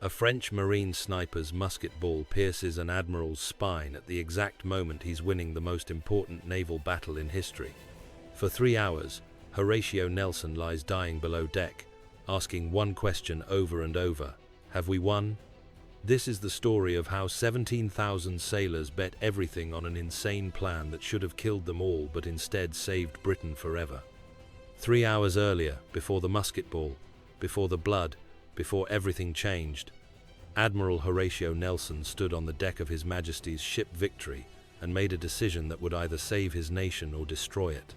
A French marine sniper's musket ball pierces an admiral's spine at the exact moment he's winning the most important naval battle in history. For 3 hours, Horatio Nelson lies dying below deck, asking one question over and over: have we won? This is the story of how 17,000 sailors bet everything on an insane plan that should have killed them all but instead saved Britain forever. 3 hours earlier, before the musket ball, before the blood, before everything changed, Admiral Horatio Nelson stood on the deck of His Majesty's ship Victory and made a decision that would either save his nation or destroy it.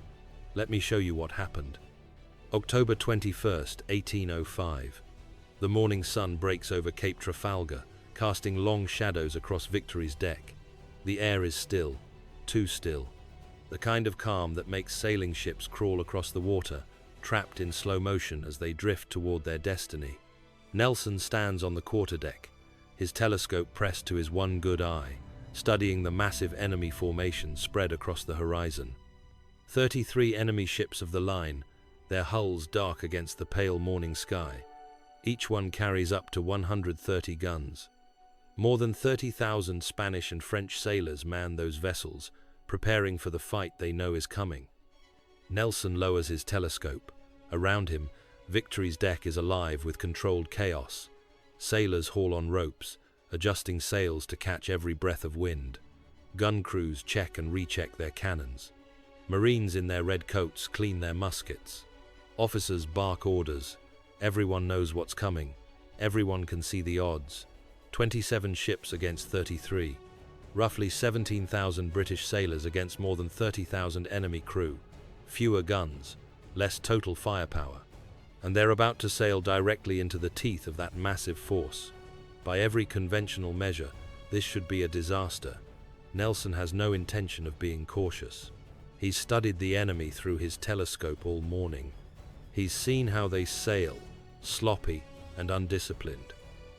Let me show you what happened. October 21st, 1805. The morning sun breaks over Cape Trafalgar, casting long shadows across Victory's deck. The air is still, too still. The kind of calm that makes sailing ships crawl across the water, trapped in slow motion as they drift toward their destiny. Nelson stands on the quarterdeck, his telescope pressed to his one good eye, studying the massive enemy formation spread across the horizon. 33 enemy ships of the line, their hulls dark against the pale morning sky. Each one carries up to 130 guns. More than 30,000 Spanish and French sailors man those vessels, preparing for the fight they know is coming. Nelson lowers his telescope. Around him, Victory's deck is alive with controlled chaos. Sailors haul on ropes, adjusting sails to catch every breath of wind. Gun crews check and recheck their cannons. Marines in their red coats clean their muskets. Officers bark orders. Everyone knows what's coming. Everyone can see the odds. 27 ships against 33. Roughly 17,000 British sailors against more than 30,000 enemy crew. Fewer guns, less total firepower. And they're about to sail directly into the teeth of that massive force. By every conventional measure, this should be a disaster. Nelson has no intention of being cautious. He's studied the enemy through his telescope all morning. He's seen how they sail, sloppy and undisciplined.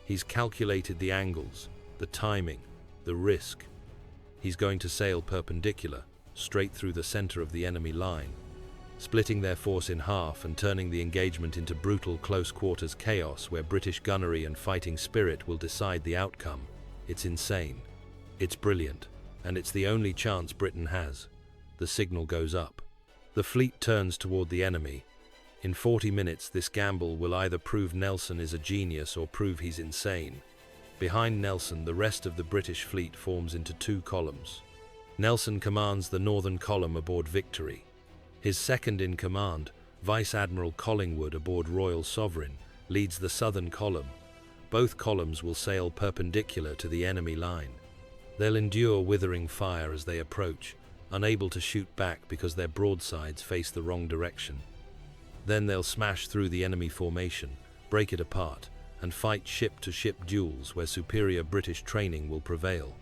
He's calculated the angles, the timing, the risk. He's going to sail perpendicular, straight through the center of the enemy line, splitting their force in half and turning the engagement into brutal close-quarters chaos where British gunnery and fighting spirit will decide the outcome. It's insane. It's brilliant. And it's the only chance Britain has. The signal goes up. The fleet turns toward the enemy. In 40 minutes, this gamble will either prove Nelson is a genius or prove he's insane. Behind Nelson, the rest of the British fleet forms into 2 columns. Nelson commands the northern column aboard Victory. His second-in-command, Vice Admiral Collingwood aboard Royal Sovereign, leads the southern column. Both columns will sail perpendicular to the enemy line. They'll endure withering fire as they approach, unable to shoot back because their broadsides face the wrong direction. Then they'll smash through the enemy formation, break it apart, and fight ship-to-ship duels where superior British training will prevail.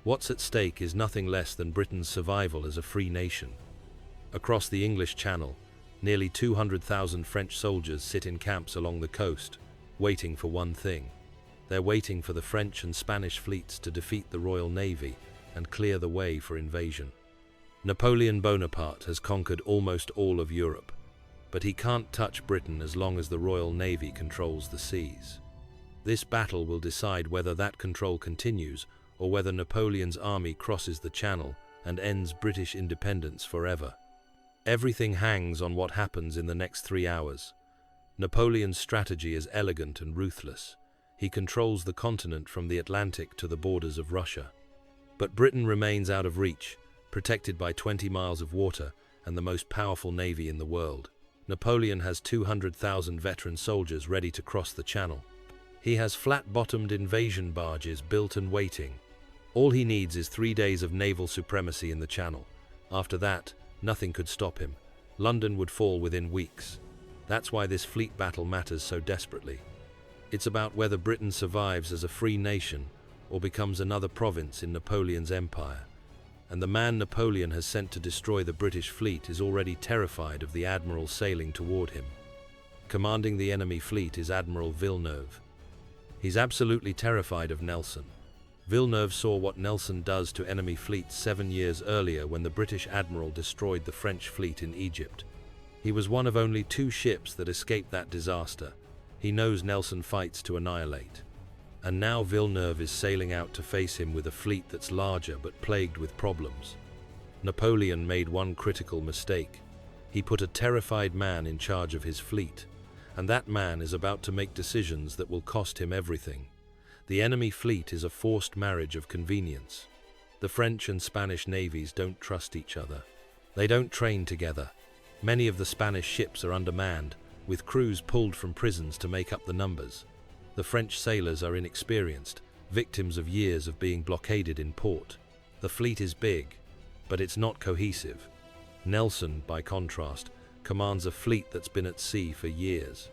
What's at stake is nothing less than Britain's survival as a free nation. Across the English Channel, nearly 200,000 French soldiers sit in camps along the coast, waiting for one thing. They're waiting for the French and Spanish fleets to defeat the Royal Navy and clear the way for invasion. Napoleon Bonaparte has conquered almost all of Europe, but he can't touch Britain as long as the Royal Navy controls the seas. This battle will decide whether that control continues or whether Napoleon's army crosses the Channel and ends British independence forever. Everything hangs on what happens in the next 3 hours. Napoleon's strategy is elegant and ruthless. He controls the continent from the Atlantic to the borders of Russia. But Britain remains out of reach, protected by 20 miles of water and the most powerful navy in the world. Napoleon has 200,000 veteran soldiers ready to cross the Channel. He has flat-bottomed invasion barges built and waiting. All he needs is 3 days of naval supremacy in the Channel. After that, nothing could stop him. London would fall within weeks. That's why this fleet battle matters so desperately. It's about whether Britain survives as a free nation or becomes another province in Napoleon's empire. And the man Napoleon has sent to destroy the British fleet is already terrified of the admiral sailing toward him. Commanding the enemy fleet is Admiral Villeneuve. He's absolutely terrified of Nelson. Villeneuve saw what Nelson does to enemy fleets 7 years earlier when the British admiral destroyed the French fleet in Egypt. He was one of only 2 ships that escaped that disaster. He knows Nelson fights to annihilate. And now Villeneuve is sailing out to face him with a fleet that's larger but plagued with problems. Napoleon made one critical mistake. He put a terrified man in charge of his fleet, and that man is about to make decisions that will cost him everything. The enemy fleet is a forced marriage of convenience. The French and Spanish navies don't trust each other. They don't train together. Many of the Spanish ships are undermanned, with crews pulled from prisons to make up the numbers. The French sailors are inexperienced, victims of years of being blockaded in port. The fleet is big, but it's not cohesive. Nelson, by contrast, commands a fleet that's been at sea for years.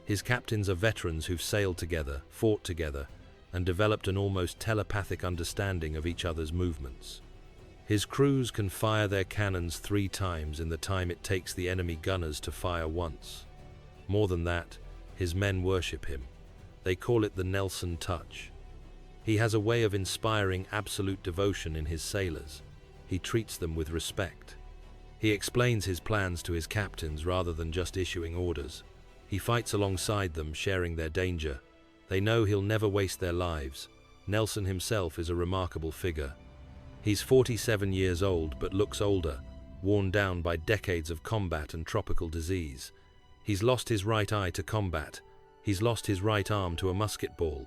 His captains are veterans who've sailed together, fought together, and developed an almost telepathic understanding of each other's movements. His crews can fire their cannons 3 times in the time it takes the enemy gunners to fire once. More than that, his men worship him. They call it the Nelson touch. He has a way of inspiring absolute devotion in his sailors. He treats them with respect. He explains his plans to his captains rather than just issuing orders. He fights alongside them, sharing their danger. They know he'll never waste their lives. Nelson himself is a remarkable figure. He's 47 years old but looks older, worn down by decades of combat and tropical disease. He's lost his right eye to combat. He's lost his right arm to a musket ball.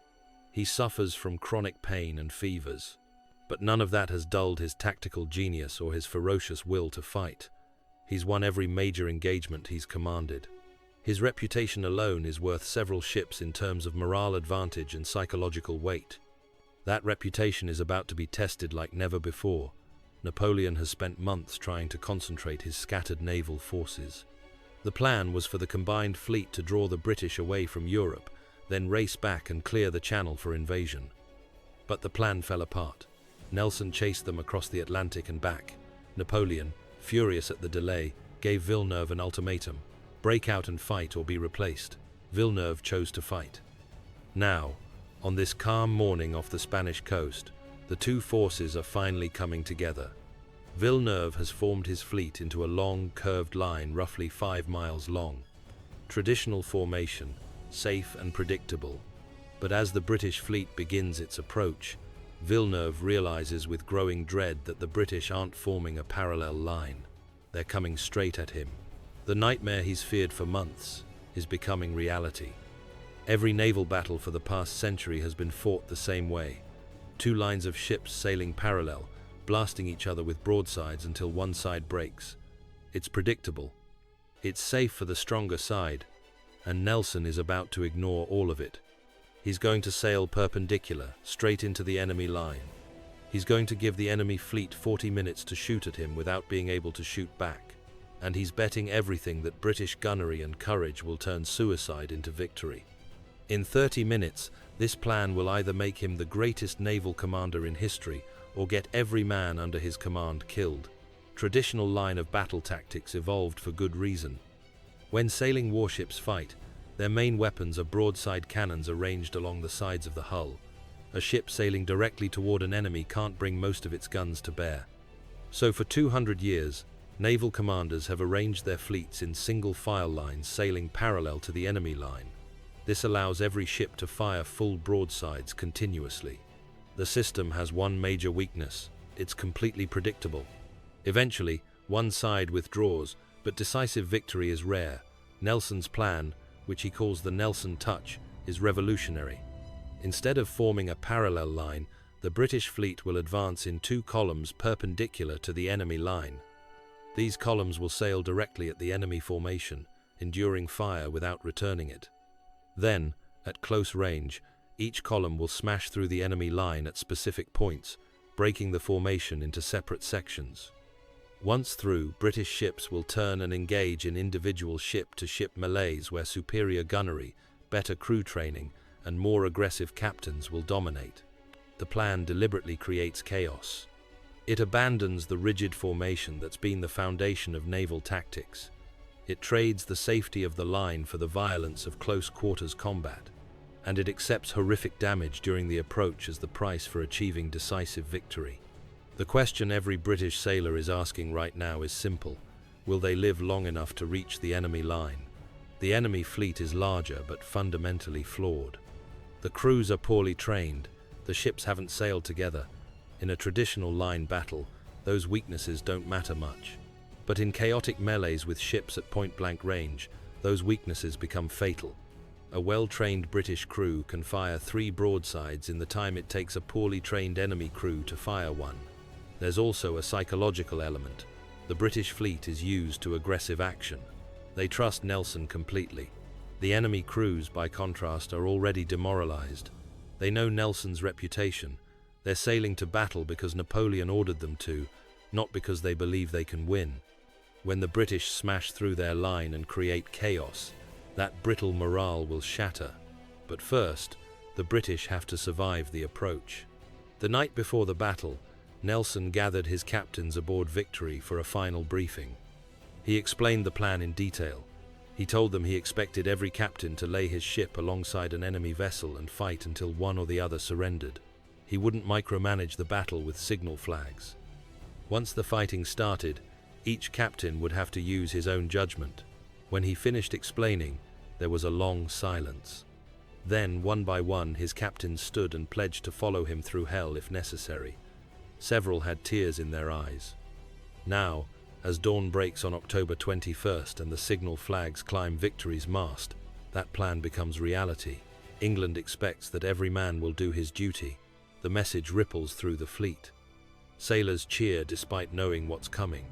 He suffers from chronic pain and fevers. But none of that has dulled his tactical genius or his ferocious will to fight. He's won every major engagement he's commanded. His reputation alone is worth several ships in terms of morale advantage and psychological weight. That reputation is about to be tested like never before. Napoleon has spent months trying to concentrate his scattered naval forces. The plan was for the combined fleet to draw the British away from Europe, then race back and clear the Channel for invasion. But the plan fell apart. Nelson chased them across the Atlantic and back. Napoleon, furious at the delay, gave Villeneuve an ultimatum: break out and fight or be replaced. Villeneuve chose to fight. Now, on this calm morning off the Spanish coast, the two forces are finally coming together. Villeneuve has formed his fleet into a long, curved line roughly 5 miles long. Traditional formation, safe and predictable. But as the British fleet begins its approach, Villeneuve realizes with growing dread that the British aren't forming a parallel line. They're coming straight at him. The nightmare he's feared for months is becoming reality. Every naval battle for the past century has been fought the same way. 2 lines of ships sailing parallel, blasting each other with broadsides until one side breaks. It's predictable. It's safe for the stronger side, and Nelson is about to ignore all of it. He's going to sail perpendicular, straight into the enemy line. He's going to give the enemy fleet 40 minutes to shoot at him without being able to shoot back. And he's betting everything that British gunnery and courage will turn suicide into victory. In 30 minutes, this plan will either make him the greatest naval commander in history or get every man under his command killed. Traditional line of battle tactics evolved for good reason. When sailing warships fight, their main weapons are broadside cannons arranged along the sides of the hull. A ship sailing directly toward an enemy can't bring most of its guns to bear. So for 200 years, naval commanders have arranged their fleets in single file lines sailing parallel to the enemy line. This allows every ship to fire full broadsides continuously. The system has one major weakness: it's completely predictable. Eventually, one side withdraws, but decisive victory is rare. Nelson's plan, which he calls the Nelson touch, is revolutionary. Instead of forming a parallel line, the British fleet will advance in 2 columns perpendicular to the enemy line. These columns will sail directly at the enemy formation, enduring fire without returning it. Then, at close range, each column will smash through the enemy line at specific points, breaking the formation into separate sections. Once through, British ships will turn and engage in individual ship-to-ship melees where superior gunnery, better crew training, and more aggressive captains will dominate. The plan deliberately creates chaos. It abandons the rigid formation that's been the foundation of naval tactics. It trades the safety of the line for the violence of close-quarters combat, and it accepts horrific damage during the approach as the price for achieving decisive victory. The question every British sailor is asking right now is simple: will they live long enough to reach the enemy line? The enemy fleet is larger but fundamentally flawed. The crews are poorly trained, the ships haven't sailed together. In a traditional line battle, those weaknesses don't matter much. But in chaotic melees with ships at point-blank range, those weaknesses become fatal. A well-trained British crew can fire 3 broadsides in the time it takes a poorly trained enemy crew to fire one. There's also a psychological element. The British fleet is used to aggressive action. They trust Nelson completely. The enemy crews, by contrast, are already demoralized. They know Nelson's reputation. They're sailing to battle because Napoleon ordered them to, not because they believe they can win. When the British smash through their line and create chaos, that brittle morale will shatter. But first, the British have to survive the approach. The night before the battle, Nelson gathered his captains aboard Victory for a final briefing. He explained the plan in detail. He told them he expected every captain to lay his ship alongside an enemy vessel and fight until one or the other surrendered. He wouldn't micromanage the battle with signal flags. Once the fighting started, each captain would have to use his own judgment. When he finished explaining, there was a long silence. Then, one by one, his captains stood and pledged to follow him through hell if necessary. Several had tears in their eyes. Now, as dawn breaks on October 21st and the signal flags climb Victory's mast, that plan becomes reality. England expects that every man will do his duty. The message ripples through the fleet. Sailors cheer despite knowing what's coming.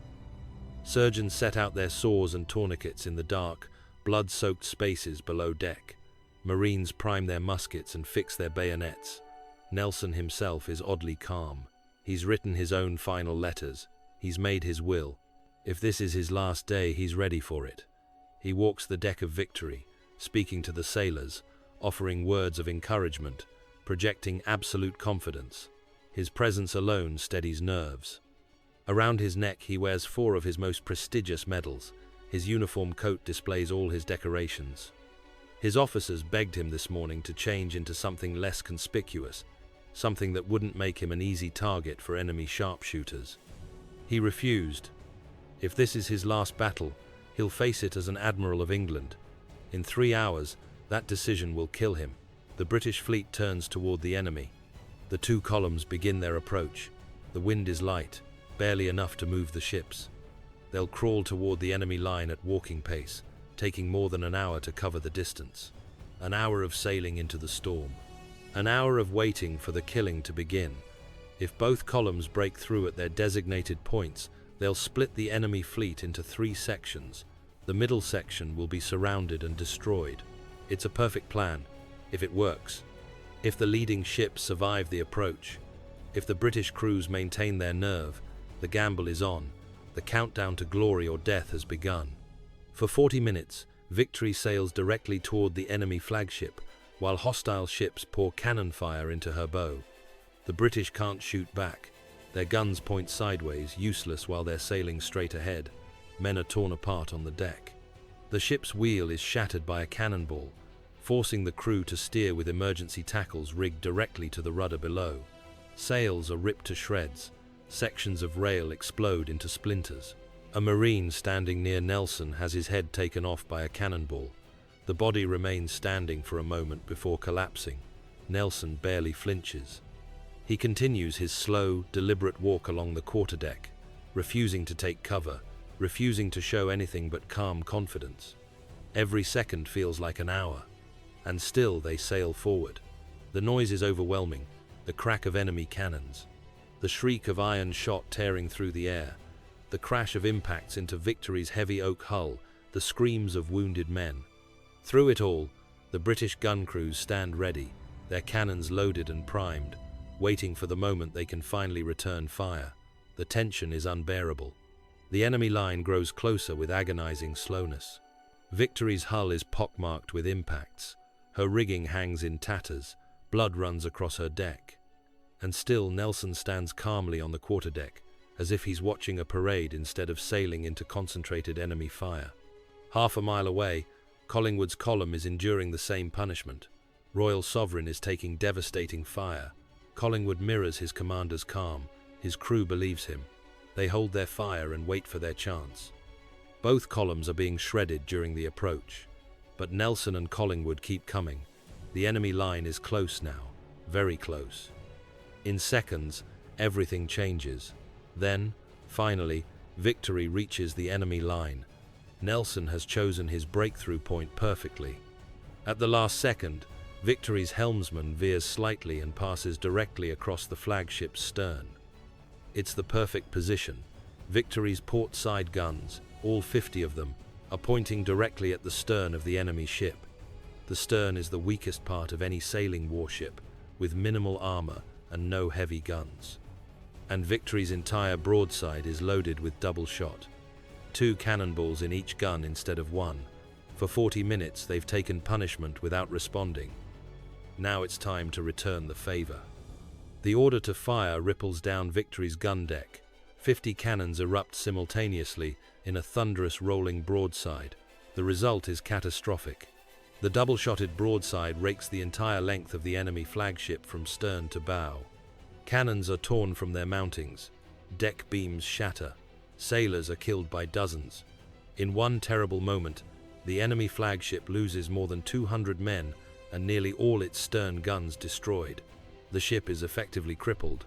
Surgeons set out their saws and tourniquets in the dark, blood-soaked spaces below deck. Marines prime their muskets and fix their bayonets. Nelson himself is oddly calm. He's written his own final letters. He's made his will. If this is his last day, he's ready for it. He walks the deck of Victory, speaking to the sailors, offering words of encouragement, projecting absolute confidence. His presence alone steadies nerves. Around his neck he wears 4 of his most prestigious medals. His uniform coat displays all his decorations. His officers begged him this morning to change into something less conspicuous, something that wouldn't make him an easy target for enemy sharpshooters. He refused. If this is his last battle, he'll face it as an Admiral of England. In 3 hours, that decision will kill him. The British fleet turns toward the enemy. The 2 columns begin their approach. The wind is light, barely enough to move the ships. They'll crawl toward the enemy line at walking pace, taking more than an hour to cover the distance. An hour of sailing into the storm. An hour of waiting for the killing to begin. If both columns break through at their designated points, they'll split the enemy fleet into 3 sections. The middle section will be surrounded and destroyed. It's a perfect plan, if it works. If the leading ships survive the approach, if the British crews maintain their nerve, the gamble is on. The countdown to glory or death has begun. For 40 minutes, Victory sails directly toward the enemy flagship, while hostile ships pour cannon fire into her bow. The British can't shoot back. Their guns point sideways, useless while they're sailing straight ahead. Men are torn apart on the deck. The ship's wheel is shattered by a cannonball, forcing the crew to steer with emergency tackles rigged directly to the rudder below. Sails are ripped to shreds. Sections of rail explode into splinters. A Marine standing near Nelson has his head taken off by a cannonball. The body remains standing for a moment before collapsing. Nelson barely flinches. He continues his slow, deliberate walk along the quarterdeck, refusing to take cover, refusing to show anything but calm confidence. Every second feels like an hour, and still they sail forward. The noise is overwhelming, the crack of enemy cannons, the shriek of iron shot tearing through the air, the crash of impacts into Victory's heavy oak hull, the screams of wounded men. Through it all, the British gun crews stand ready, their cannons loaded and primed, waiting for the moment they can finally return fire. The tension is unbearable. The enemy line grows closer with agonizing slowness. Victory's hull is pockmarked with impacts. Her rigging hangs in tatters. Blood runs across her deck. And still Nelson stands calmly on the quarterdeck, as if he's watching a parade instead of sailing into concentrated enemy fire. Half a mile away, Collingwood's column is enduring the same punishment. Royal Sovereign is taking devastating fire. Collingwood mirrors his commander's calm. His crew believes him. They hold their fire and wait for their chance. Both columns are being shredded during the approach, but Nelson and Collingwood keep coming. The enemy line is close now, very close. In seconds, everything changes. Then, finally, victory reaches the enemy line. Nelson has chosen his breakthrough point perfectly. At the last second, Victory's helmsman veers slightly and passes directly across the flagship's stern. It's the perfect position. Victory's port side guns, all 50 of them, are pointing directly at the stern of the enemy ship. The stern is the weakest part of any sailing warship, with minimal armor and no heavy guns. And Victory's entire broadside is loaded with double shot. 2 cannonballs in each gun instead of 1. For 40 minutes they've taken punishment without responding. Now it's time to return the favor. The order to fire ripples down Victory's gun deck. 50 cannons erupt simultaneously in a thunderous rolling broadside. The result is catastrophic. The double-shotted broadside rakes the entire length of the enemy flagship from stern to bow. Cannons are torn from their mountings. Deck beams shatter. Sailors are killed by dozens. In one terrible moment, the enemy flagship loses more than 200 men and nearly all its stern guns destroyed. The ship is effectively crippled.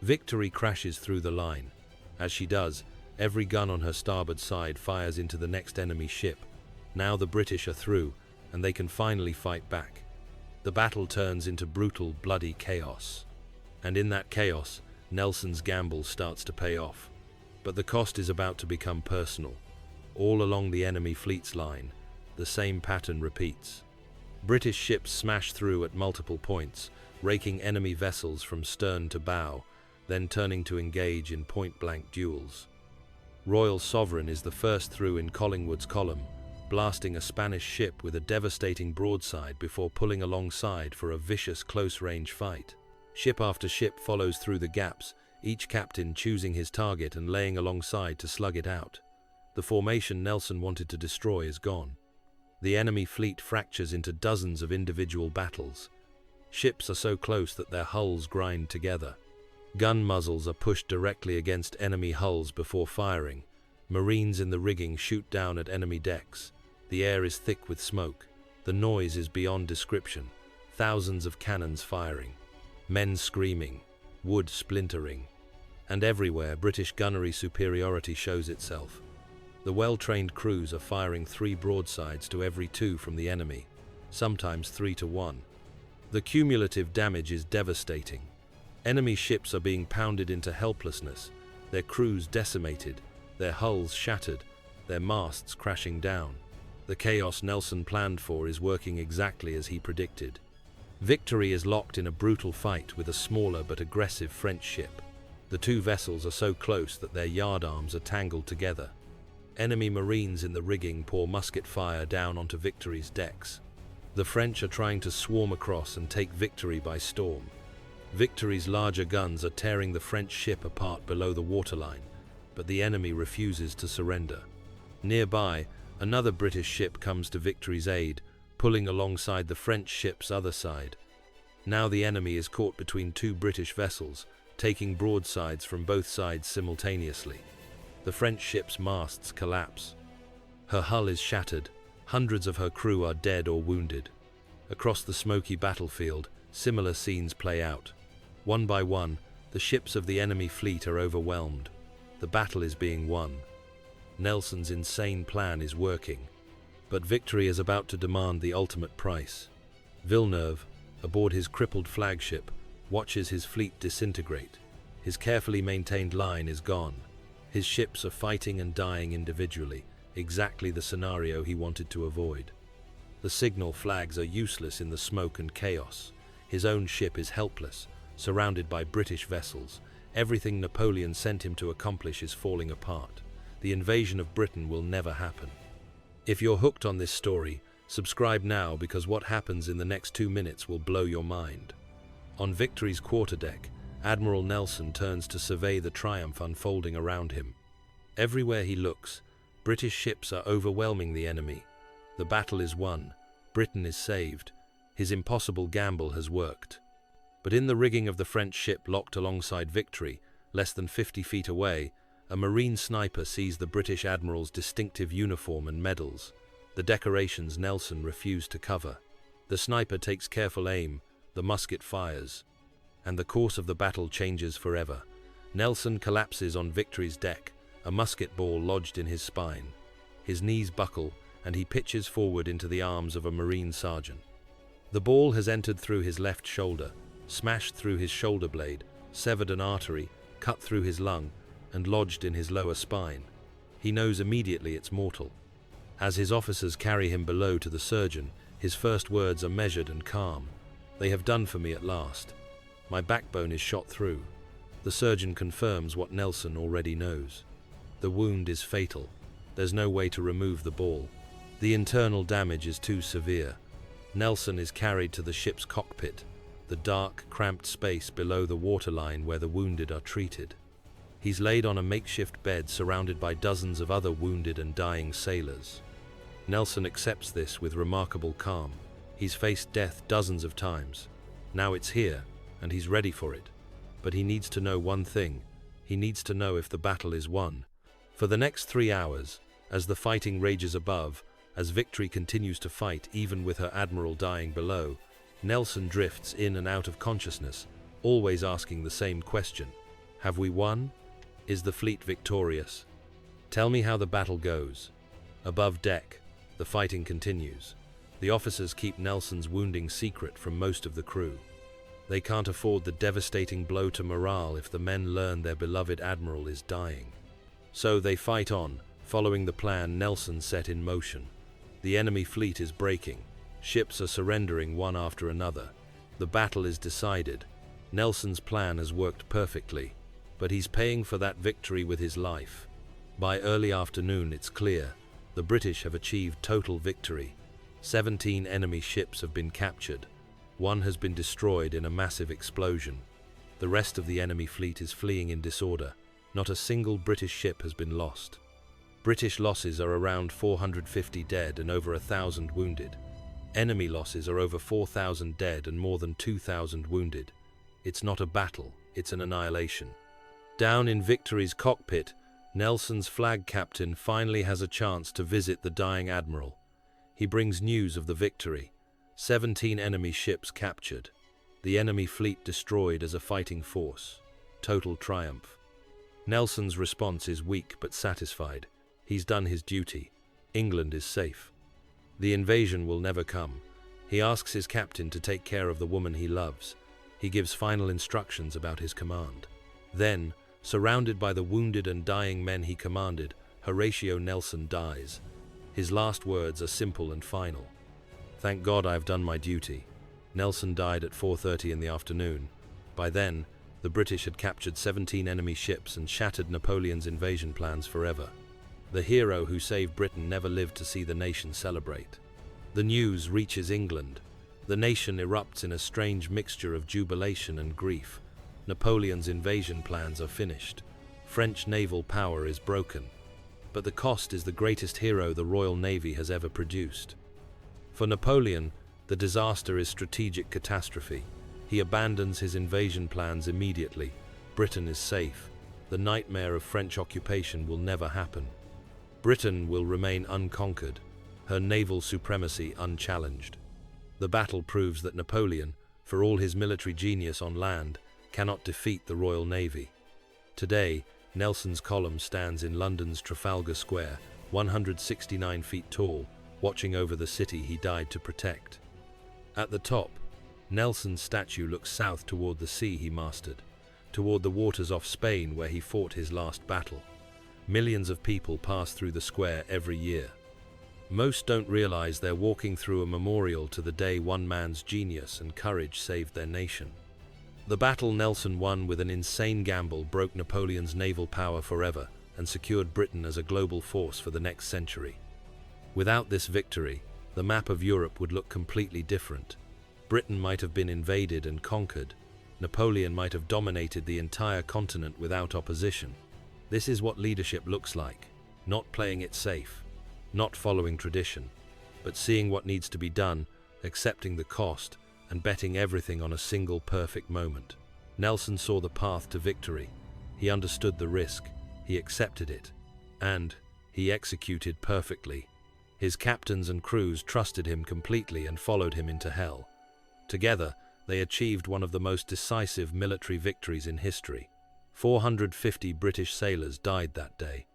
Victory crashes through the line. As she does, every gun on her starboard side fires into the next enemy ship. Now the British are through, and they can finally fight back. The battle turns into brutal, bloody chaos. And in that chaos, Nelson's gamble starts to pay off. But the cost is about to become personal. All along the enemy fleet's line, the same pattern repeats. British ships smash through at multiple points, raking enemy vessels from stern to bow, then turning to engage in point-blank duels. Royal Sovereign is the first through in Collingwood's column, blasting a Spanish ship with a devastating broadside before pulling alongside for a vicious close-range fight. Ship after ship follows through the gaps, each captain choosing his target and laying alongside to slug it out. The formation Nelson wanted to destroy is gone. The enemy fleet fractures into dozens of individual battles. Ships are so close that their hulls grind together. Gun muzzles are pushed directly against enemy hulls before firing. Marines in the rigging shoot down at enemy decks. The air is thick with smoke. The noise is beyond description. Thousands of cannons firing. Men screaming. Wood splintering. And everywhere, British gunnery superiority shows itself. The well-trained crews are firing 3 broadsides to every 2 from the enemy, sometimes 3 to 1. The cumulative damage is devastating. Enemy ships are being pounded into helplessness, their crews decimated, their hulls shattered, their masts crashing down. The chaos Nelson planned for is working exactly as he predicted. Victory is locked in a brutal fight with a smaller but aggressive French ship. The 2 vessels are so close that their yardarms are tangled together. Enemy Marines in the rigging pour musket fire down onto Victory's decks. The French are trying to swarm across and take Victory by storm. Victory's larger guns are tearing the French ship apart below the waterline, but the enemy refuses to surrender. Nearby, another British ship comes to Victory's aid, pulling alongside the French ship's other side. Now the enemy is caught between 2 British vessels, taking broadsides from both sides simultaneously. The French ship's masts collapse. Her hull is shattered. Hundreds of her crew are dead or wounded. Across the smoky battlefield, similar scenes play out. One by one, the ships of the enemy fleet are overwhelmed. The battle is being won. Nelson's insane plan is working. But Victory is about to demand the ultimate price. Villeneuve, aboard his crippled flagship, watches his fleet disintegrate. His carefully maintained line is gone. His ships are fighting and dying individually, exactly the scenario he wanted to avoid. The signal flags are useless in the smoke and chaos. His own ship is helpless, surrounded by British vessels. Everything Napoleon sent him to accomplish is falling apart. The invasion of Britain will never happen. If you're hooked on this story, subscribe now because what happens in the next 2 minutes will blow your mind. On Victory's quarterdeck, Admiral Nelson turns to survey the triumph unfolding around him. Everywhere he looks, British ships are overwhelming the enemy. The battle is won. Britain is saved. His impossible gamble has worked. But in the rigging of the French ship locked alongside Victory, less than 50 feet away, a Marine sniper sees the British Admiral's distinctive uniform and medals, the decorations Nelson refused to cover. The sniper takes careful aim, the musket fires, and the course of the battle changes forever. Nelson collapses on Victory's deck, a musket ball lodged in his spine. His knees buckle, and he pitches forward into the arms of a Marine sergeant. The ball has entered through his left shoulder, smashed through his shoulder blade, severed an artery, cut through his lung, and lodged in his lower spine. He knows immediately it's mortal. As his officers carry him below to the surgeon, his first words are measured and calm. "They have done for me at last. My backbone is shot through." The surgeon confirms what Nelson already knows. The wound is fatal. There's no way to remove the ball. The internal damage is too severe. Nelson is carried to the ship's cockpit, the dark, cramped space below the waterline where the wounded are treated. He's laid on a makeshift bed surrounded by dozens of other wounded and dying sailors. Nelson accepts this with remarkable calm. He's faced death dozens of times. Now it's here, and he's ready for it. But he needs to know one thing. He needs to know if the battle is won. For the next 3 hours, as the fighting rages above, as Victory continues to fight even with her admiral dying below, Nelson drifts in and out of consciousness, always asking the same question. Have we won? Is the fleet victorious? Tell me how the battle goes. Above deck, the fighting continues. The officers keep Nelson's wounding secret from most of the crew. They can't afford the devastating blow to morale if the men learn their beloved admiral is dying. So they fight on, following the plan Nelson set in motion. The enemy fleet is breaking. Ships are surrendering one after another. The battle is decided. Nelson's plan has worked perfectly, but he's paying for that victory with his life. By early afternoon, it's clear. The British have achieved total victory. 17 enemy ships have been captured. One has been destroyed in a massive explosion. The rest of the enemy fleet is fleeing in disorder. Not a single British ship has been lost. British losses are around 450 dead and over 1,000 wounded. Enemy losses are over 4,000 dead and more than 2,000 wounded. It's not a battle, it's an annihilation. Down in Victory's cockpit, Nelson's flag captain finally has a chance to visit the dying admiral. He brings news of the victory. 17 enemy ships captured. The enemy fleet destroyed as a fighting force. Total triumph. Nelson's response is weak but satisfied. He's done his duty. England is safe. The invasion will never come. He asks his captain to take care of the woman he loves. He gives final instructions about his command. Then, surrounded by the wounded and dying men he commanded, Horatio Nelson dies. His last words are simple and final. "Thank God I've done my duty." Nelson died at 4:30 in the afternoon. By then, the British had captured 17 enemy ships and shattered Napoleon's invasion plans forever. The hero who saved Britain never lived to see the nation celebrate. The news reaches England. The nation erupts in a strange mixture of jubilation and grief. Napoleon's invasion plans are finished. French naval power is broken. But the cost is the greatest hero the Royal Navy has ever produced. For Napoleon, the disaster is strategic catastrophe. He abandons his invasion plans immediately. Britain is safe. The nightmare of French occupation will never happen. Britain will remain unconquered, her naval supremacy unchallenged. The battle proves that Napoleon, for all his military genius on land, cannot defeat the Royal Navy. Today, Nelson's column stands in London's Trafalgar Square, 169 feet tall, watching over the city he died to protect. At the top, Nelson's statue looks south toward the sea he mastered, toward the waters off Spain where he fought his last battle. Millions of people pass through the square every year. Most don't realize they're walking through a memorial to the day one man's genius and courage saved their nation. The battle Nelson won with an insane gamble broke Napoleon's naval power forever and secured Britain as a global force for the next century. Without this victory, the map of Europe would look completely different. Britain might have been invaded and conquered. Napoleon might have dominated the entire continent without opposition. This is what leadership looks like, not playing it safe, not following tradition, but seeing what needs to be done, accepting the cost, and betting everything on a single perfect moment. Nelson saw the path to victory. He understood the risk, he accepted it, and he executed perfectly. His captains and crews trusted him completely and followed him into hell. Together, they achieved one of the most decisive military victories in history. 450 British sailors died that day.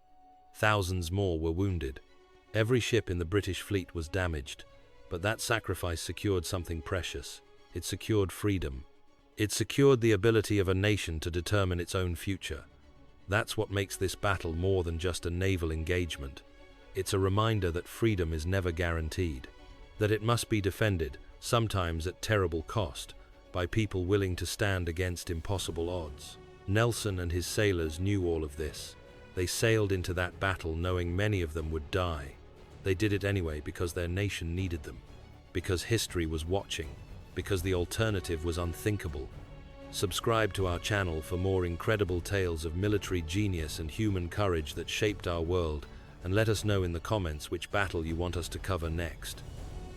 Thousands more were wounded. Every ship in the British fleet was damaged, but that sacrifice secured something precious. It secured freedom. It secured the ability of a nation to determine its own future. That's what makes this battle more than just a naval engagement. It's a reminder that freedom is never guaranteed, that it must be defended, sometimes at terrible cost, by people willing to stand against impossible odds. Nelson and his sailors knew all of this. They sailed into that battle knowing many of them would die. They did it anyway because their nation needed them, because history was watching, because the alternative was unthinkable. Subscribe to our channel for more incredible tales of military genius and human courage that shaped our world, and let us know in the comments which battle you want us to cover next.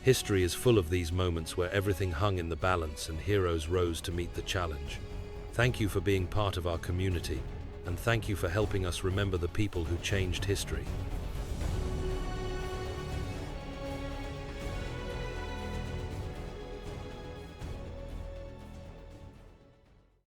History is full of these moments where everything hung in the balance and heroes rose to meet the challenge. Thank you for being part of our community, and thank you for helping us remember the people who changed history.